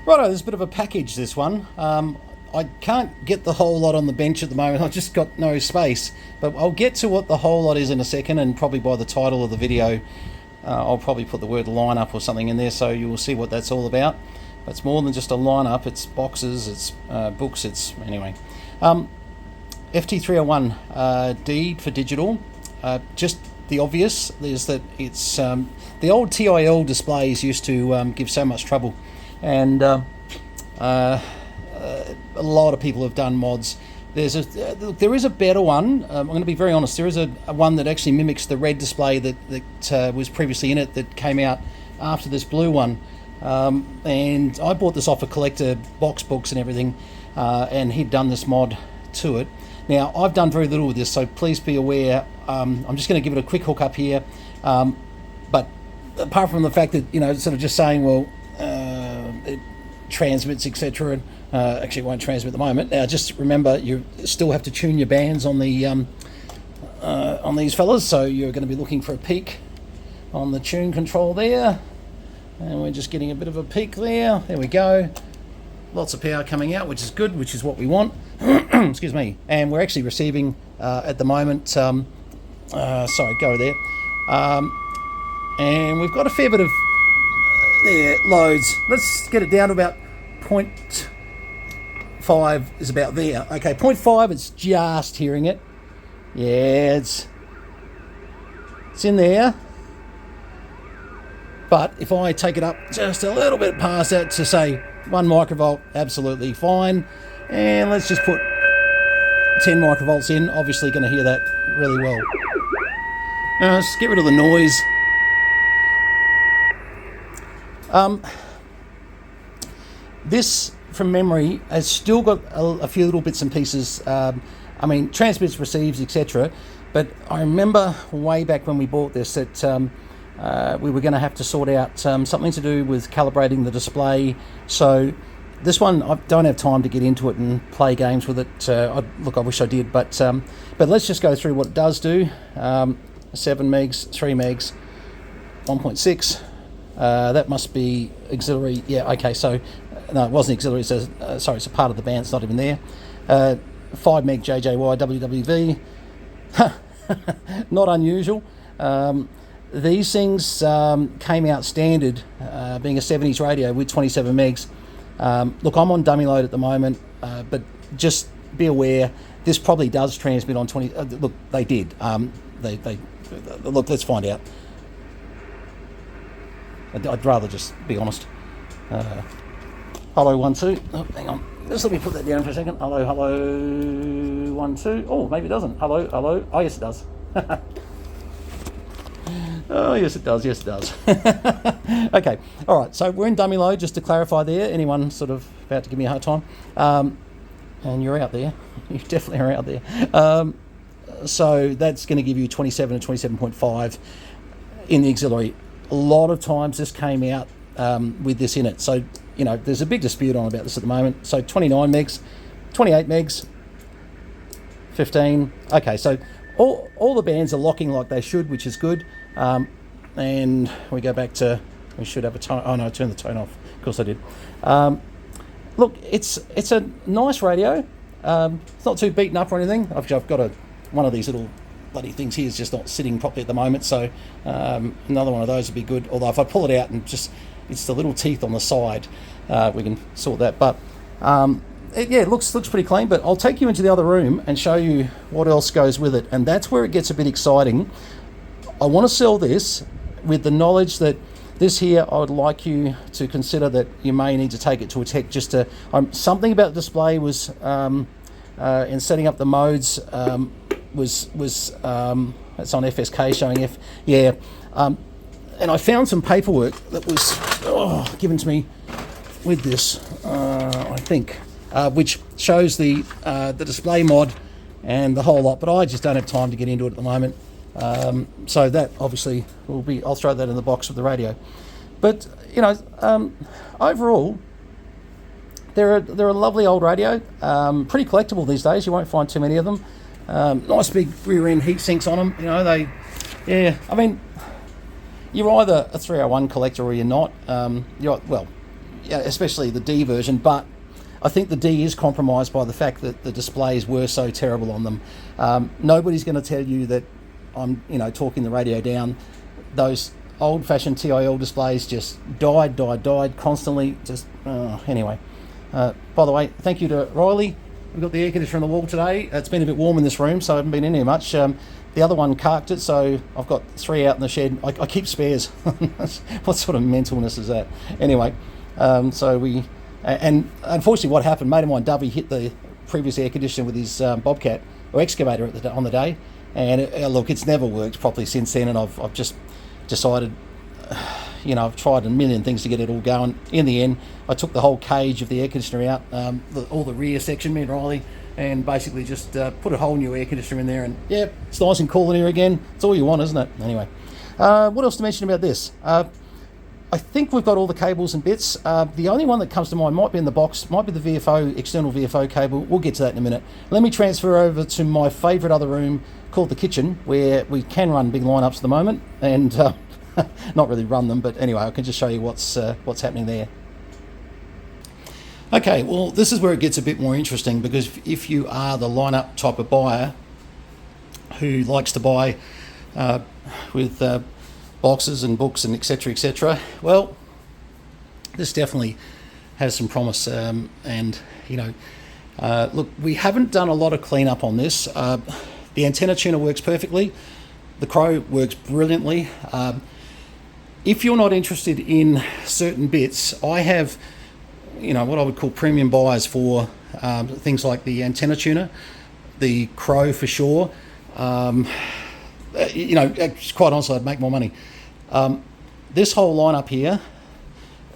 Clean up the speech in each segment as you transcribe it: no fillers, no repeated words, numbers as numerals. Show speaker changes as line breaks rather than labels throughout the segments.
Righto, there's a bit of a package, this one. I can't get the whole lot on the bench at the moment. I've just got no space. But I'll get to what the whole lot is in a second, and probably by the title of the video, I'll probably put the word lineup or something in there, so you will see what that's all about. But it's more than just a lineup. It's boxes, it's books, it's... Anyway. FT301D for digital. Just the obvious is that it's... the old TIL displays used to give so much trouble. And a lot of people have done mods. There is a better one. I'm going to be very honest. There is a one that actually mimics the red display that was previously in it, that came out after this blue one. And I bought this off a collector, box books and everything, and he'd done this mod to it. Now, I've done very little with this, so please be aware. I'm just going to give it a quick hook up here. But apart from the fact that, sort of just saying, well, it transmits, etc. Actually, it won't transmit at the moment. Now, just remember, you still have to tune your bands on the on these fellas, so you're going to be looking for a peak on the tune control there, and we're just getting a bit of a peak there. There we go. Lots of power coming out, which is good, which is what we want. Excuse me. And we're actually receiving at the moment. Sorry, go there. And we've got a fair bit of there loads. Let's get it down to about 0.5 is about there. Okay, 0.5, it's just hearing it. Yeah, it's in there. But if I take it up just a little bit past that to say 1 microvolt, absolutely fine. And let's just put 10 microvolts in. Obviously going to hear that really well. Now let's get rid of the noise. This, from memory, has still got a few little bits and pieces. Transmits, receives, etc. But I remember way back when we bought this that we were going to have to sort out something to do with calibrating the display. So this one, I don't have time to get into it and play games with it. I wish I did, but let's just go through what it does do. 7 megs, 3 megs, 1.6. That must be auxiliary. Yeah, okay, so no, it wasn't auxiliary. So sorry, it's a part of the band. It's not even there. 5 meg JJY WWV. Not unusual. These things came out standard, being a 70s radio with 27 megs. Look, I'm on dummy load at the moment, but just be aware, this probably does transmit on 20. Look, they did. Look, let's find out. I'd rather just be honest. Hello, 1 2. Oh, hang on. Just let me put that down for a second. Hello, 1 2. Oh, maybe it doesn't. Hello. Oh, yes, it does. Oh, yes, it does. Yes, it does. Okay. All right. So we're in dummy load, just to clarify there. Anyone sort of about to give me a hard time? And you're out there. You definitely are out there. So that's going to give you 27 and 27.5 in the auxiliary. A lot of times this came out with this in it. So, there's a big dispute on about this at the moment. So 29 megs, 28 megs, 15. Okay, so all the bands are locking like they should, which is good. And we go back to, we should have a tone. Oh no, I turned the tone off. Of course I did. Look, it's a nice radio. It's not too beaten up or anything. I've got one of these little bloody things here is just not sitting properly at the moment, so another one of those would be good. Although if I pull it out and just, it's the little teeth on the side, we can sort that. But it looks pretty clean. But I'll take you into the other room and show you what else goes with it, and that's where it gets a bit exciting. I want to sell this with the knowledge that this here, I would like you to consider that you may need to take it to a tech just to... something about the display was, in setting up the modes, was it's on FSK showing F... Yeah. And I found some paperwork that was given to me with this, I think, which shows the display mod and the whole lot, but I just don't have time to get into it at the moment. So that obviously will be, I'll throw that in the box with the radio. But overall, they're a lovely old radio, pretty collectible these days. You won't find too many of them. Nice big rear end heat sinks on them. You're either a 301 collector or you're not. yeah, especially the D version, but I think the D is compromised by the fact that the displays were so terrible on them. Nobody's going to tell you that I'm, talking the radio down. Those old-fashioned TIL displays just died constantly. Anyway. By the way, thank you to Riley. We've got the air conditioner on the wall today. It's been a bit warm in this room, so I haven't been in here much. The other one carked it, so I've got 3 out in the shed. I keep spares. What sort of mentalness is that? Anyway, and unfortunately what happened, mate of mine, Dovey, hit the previous air conditioner with his Bobcat or excavator on the day, and look, it's never worked properly since then, and I've just decided, I've tried a million things to get it all going. In the end, I took the whole cage of the air conditioner out, all the rear section, me and Riley, and basically just put a whole new air conditioner in there, and yeah, it's nice and cool in here again. It's all you want, isn't it? Anyway, what else to mention about this? I think we've got all the cables and bits. The only one that comes to mind might be in the box, might be the VFO, external VFO cable. We'll get to that in a minute. Let me transfer over to my favourite other room called the kitchen, where we can run big lineups at the moment, and not really run them, but anyway, I can just show you what's happening there. Okay, well, this is where it gets a bit more interesting, because if you are the lineup type of buyer who likes to buy with boxes and books and etc., well, this definitely has some promise. Look, we haven't done a lot of cleanup on this. The antenna tuner works perfectly. The Crow works brilliantly. If you're not interested in certain bits, I have, what I would call premium buys for things like the antenna tuner, the Crow for sure. Quite honestly, I'd make more money. This whole lineup here,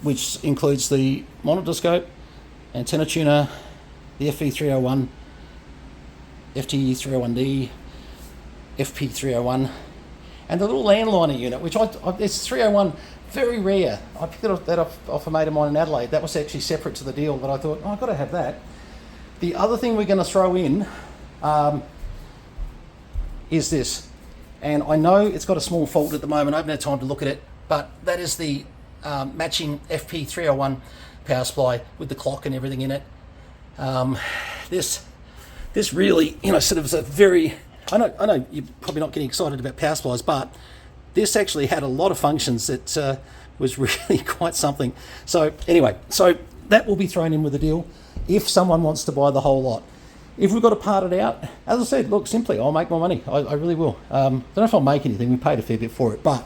which includes the monodiscope, antenna tuner, the FV301, FT301D, FP301, and the little landliner unit, which it's 301, very rare. I picked that off a mate of mine in Adelaide. That was actually separate to the deal, but I thought, I've got to have that. The other thing we're going to throw in is this. And I know it's got a small fault at the moment. I haven't had time to look at it, but that is the matching FP301 power supply with the clock and everything in it. This really, sort of is a very... I know you're probably not getting excited about power supplies, but this actually had a lot of functions that was really quite something. So anyway, that will be thrown in with the deal if someone wants to buy the whole lot. If we've got to part it out, as I said, look, simply, I'll make more money. I really will. Don't know if I'll make anything. We paid a fair bit for it, but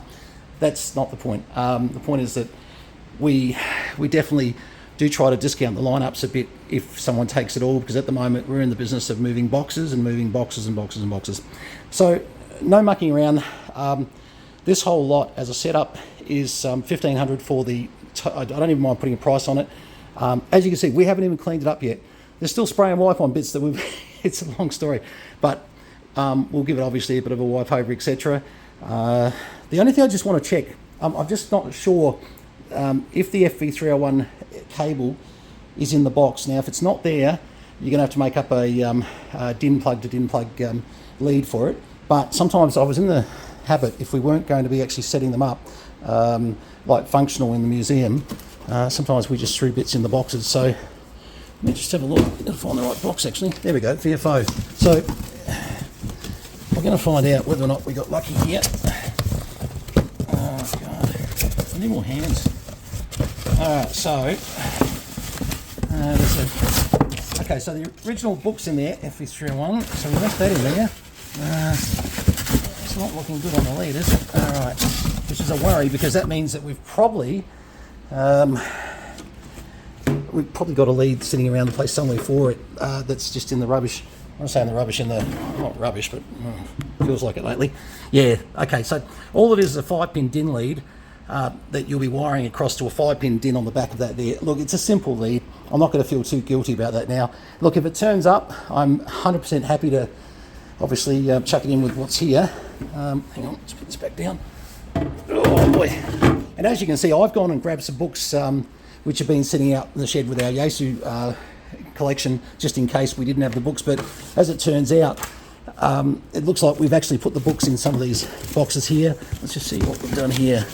that's not the point. The point is that we definitely do try to discount the lineups a bit if someone takes it all, because at the moment we're in the business of moving boxes and moving boxes and boxes and boxes. So no mucking around. This whole lot as a setup is $1,500 for the... I don't even mind putting a price on it. As you can see, we haven't even cleaned it up yet. There's still spray and wipe on bits that we've... It's a long story, but we'll give it obviously a bit of a wipe over, etc. The only thing I just want to check, I'm just not sure if the FV301 cable is in the box. Now, if it's not there, you're going to have to make up a DIN plug to DIN plug lead for it. But sometimes I was in the habit, if we weren't going to be actually setting them up like functional in the museum, sometimes we just threw bits in the boxes. So let me just have a look. I've got to find the right box actually. There we go, VFO. So we're going to find out whether or not we got lucky here. Oh God, I need more hands. Alright, so okay, so the original book's in there, FV301, so we left that in there. It's not looking good on the lead, is it? Alright, which is a worry, because that means that we've probably got a lead sitting around the place somewhere for it that's just in the rubbish. I'm saying the rubbish in the, not rubbish, but feels like it lately. Yeah, okay, so all it is a 5-pin DIN lead that you'll be wiring across to a 5-pin DIN on the back of that there. Look, it's a simple lead. I'm not going to feel too guilty about that now. Look, if it turns up, I'm 100% happy to obviously chuck it in with what's here. Hang on, let's put this back down. Oh boy. And as you can see, I've gone and grabbed some books which have been sitting out in the shed with our Yaesu collection, just in case we didn't have the books. But as it turns out, it looks like we've actually put the books in some of these boxes here. Let's just see what we've done here.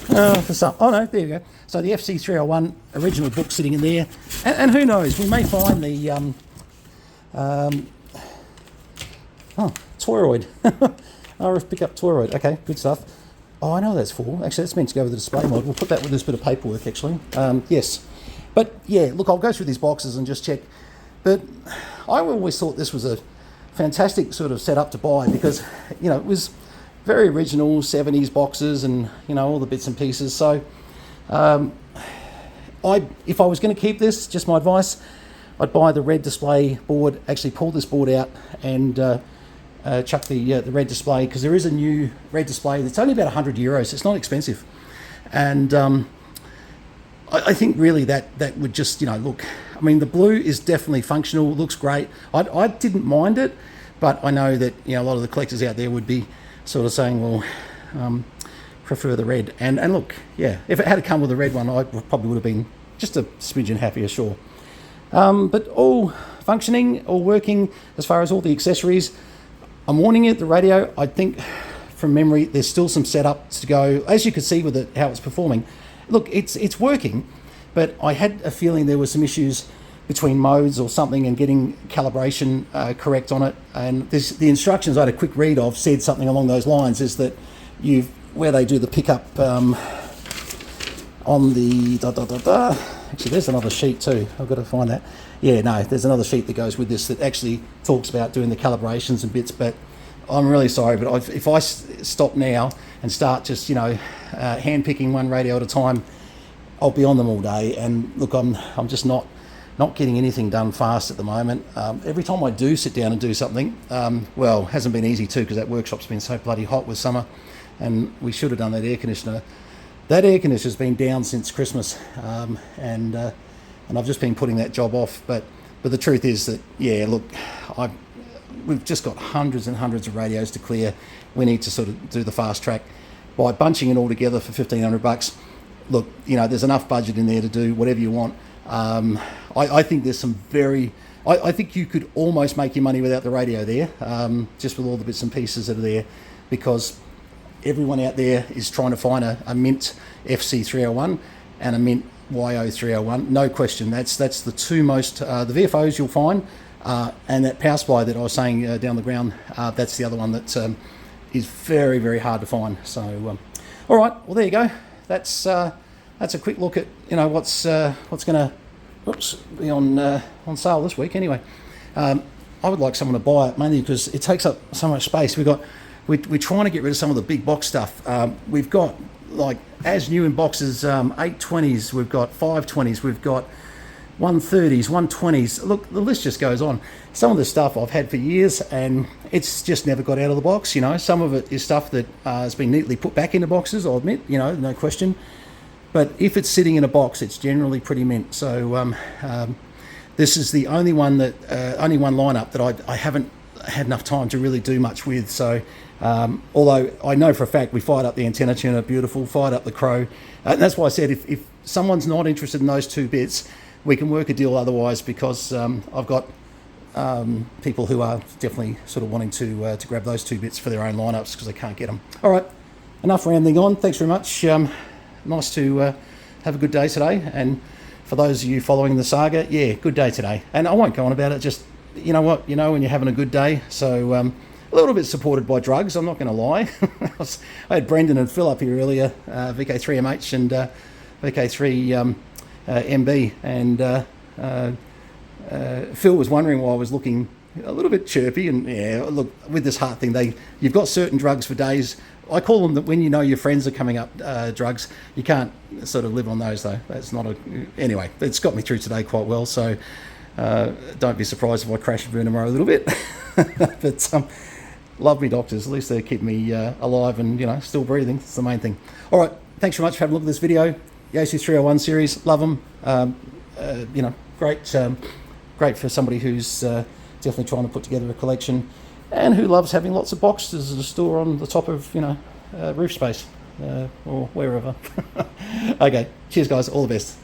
For some. Oh no, there you go. So the FC301 original book sitting in there, and who knows, we may find the toroid. RF pickup toroid. Okay, good stuff. Oh, I know what that's for. Actually, that's meant to go with the display mod. We'll put that with this bit of paperwork, actually. Yes. But yeah, look, I'll go through these boxes and just check. But I always thought this was a fantastic sort of setup to buy because, you know, it was very original 70s boxes and, you know, all the bits and pieces. So if I was going to keep this, just my advice, I'd buy the red display board, actually pull this board out and chuck the red display, because there is a new red display that's only about €100. It's not expensive. And I think really that would just, you know, look, I mean, the blue is definitely functional, looks great. I didn't mind it, but I know that, you know, a lot of the collectors out there would be sort of saying, well, prefer the red. And look, yeah, if it had come with a red one, I probably would have been just a smidgen happier, sure. But all functioning, all working as far as all the accessories. I'm warning you, the radio, I think from memory, there's still some setups to go. As you can see with it, how it's performing. Look, it's working, but I had a feeling there were some issues between modes or something and getting calibration correct on it. And the instructions I had a quick read of said something along those lines, is that where they do the pickup on the actually there's another sheet too, I've got to find that. Yeah, no, there's another sheet that goes with this that actually talks about doing the calibrations and bits. But I'm really sorry, but if I stop now and start just, you know, hand picking one radio at a time, I'll be on them all day. And look, I'm just not getting anything done fast at the moment. Every time I do sit down and do something, well, it hasn't been easy too, because that workshop's been so bloody hot with summer, and we should have done that air conditioner. That air conditioner's been down since Christmas, and I've just been putting that job off. But the truth is that, yeah, look, we've just got hundreds and hundreds of radios to clear. We need to sort of do the fast track by bunching it all together for $1,500. Look, you know, there's enough budget in there to do whatever you want. I think there's some I think you could almost make your money without the radio there, just with all the bits and pieces that are there, because everyone out there is trying to find a Mint FC301 and a Mint YO301. No question, that's the two most, the VFOs you'll find, and that power supply that I was saying down the ground, that's the other one that is very, very hard to find. So, all right, well, there you go. That's a quick look at, you know, what's going to be on sale this week. Anyway, I would like someone to buy it, mainly because it takes up so much space. We're trying to get rid of some of the big box stuff. We've got, like, as new in boxes, 820s, we've got 520s, we've got 130s, 120s. Look, the list just goes on. Some of the stuff I've had for years, and it's just never got out of the box. You know, some of it is stuff that has been neatly put back into boxes, I'll admit, you know, no question. But if it's sitting in a box, it's generally pretty mint. So this is the only one lineup that I haven't had enough time to really do much with. So although I know for a fact we fired up the antenna tuner, beautiful, fired up the crow. And that's why I said if someone's not interested in those two bits, we can work a deal otherwise, because I've got people who are definitely sort of wanting to grab those two bits for their own lineups because they can't get them. All right, enough rambling on. Thanks very much. Nice to have a good day today. And for those of you following the saga, yeah, good day today. And I won't go on about it. Just, you know what, you know when you're having a good day. So a little bit supported by drugs, I'm not going to lie. I had Brenton and Phil up here earlier, VK3MH and VK3 MB, and Phil was wondering why I was looking a little bit chirpy. And yeah, look, with this heart thing, you've got certain drugs for days. I call them that when you know your friends are coming up drugs. You can't sort of live on those though. That's not anyway. It's got me through today quite well. So don't be surprised if I crash and burn tomorrow a little bit. But love me doctors. At least they keep me alive and, you know, still breathing. It's the main thing. All right. Thanks very much for having a look at this video. Yaesu 301 series. Love them. You know, great for somebody who's definitely trying to put together a collection, and who loves having lots of boxes to store on the top of, you know, roof space or wherever. Okay, cheers guys, all the best.